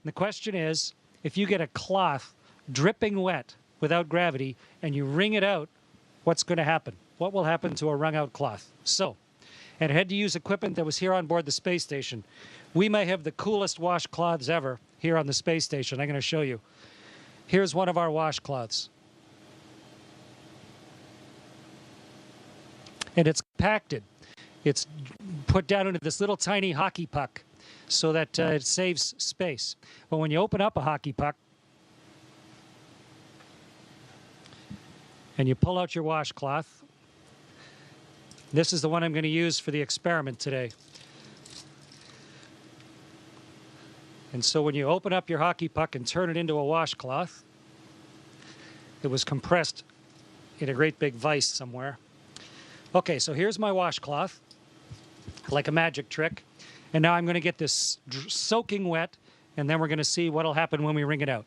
The question is, if you get a cloth dripping wet without gravity and you wring it out, what's going to happen? What will happen to a wrung out cloth? So, and I had to use equipment that was here on board the space station. We may have the coolest washcloths ever here on the space station. I'm going to show you. Here's one of our washcloths. And it's compacted. It's put down into this little tiny hockey puck so that it saves space. But when you open up a hockey puck and you pull out your washcloth, this is the one I'm going to use for the experiment today. And so when you open up your hockey puck and turn it into a washcloth, it was compressed in a great big vise somewhere. Okay, so here's my washcloth, like a magic trick. And now I'm going to get this soaking wet, and then we're going to see what will happen when we wring it out.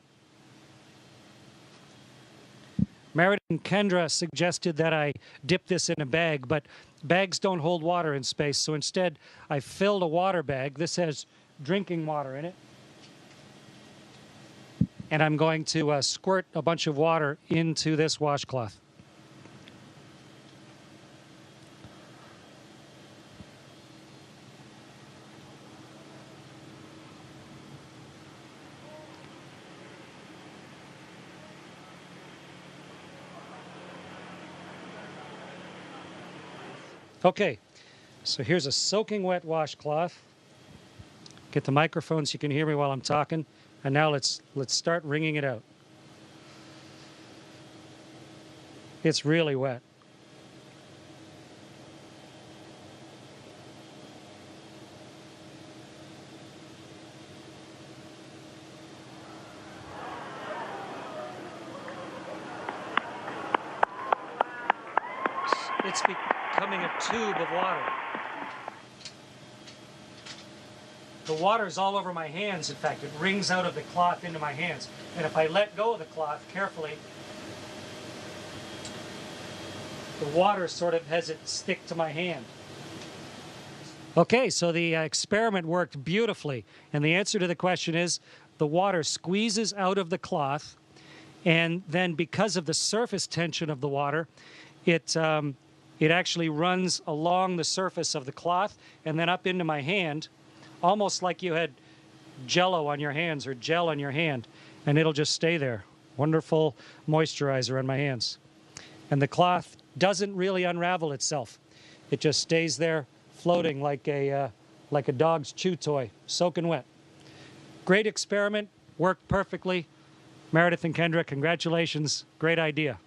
Meredith and Kendra suggested that I dip this in a bag, but bags don't hold water in space, so instead I filled a water bag. This has drinking water in it. And I'm going to squirt a bunch of water into this washcloth. Okay, so here's a soaking wet washcloth. Get the microphone so you can hear me while I'm talking. And now let's start wringing it out. It's really wet. It's becoming a tube of water. The water's all over my hands. In fact, it wrings out of the cloth into my hands. And if I let go of the cloth carefully, the water sort of has it stick to my hand. Okay, so the experiment worked beautifully. And the answer to the question is the water squeezes out of the cloth. And then because of the surface tension of the water, it actually runs along the surface of the cloth and then up into my hand, almost like you had Jell-O on your hands or gel on your hand, and it'll just stay there. Wonderful moisturizer on my hands. And the cloth doesn't really unravel itself. It just stays there floating like a dog's chew toy, soaking wet. Great experiment, worked perfectly. Meredith and Kendra, congratulations. Great idea.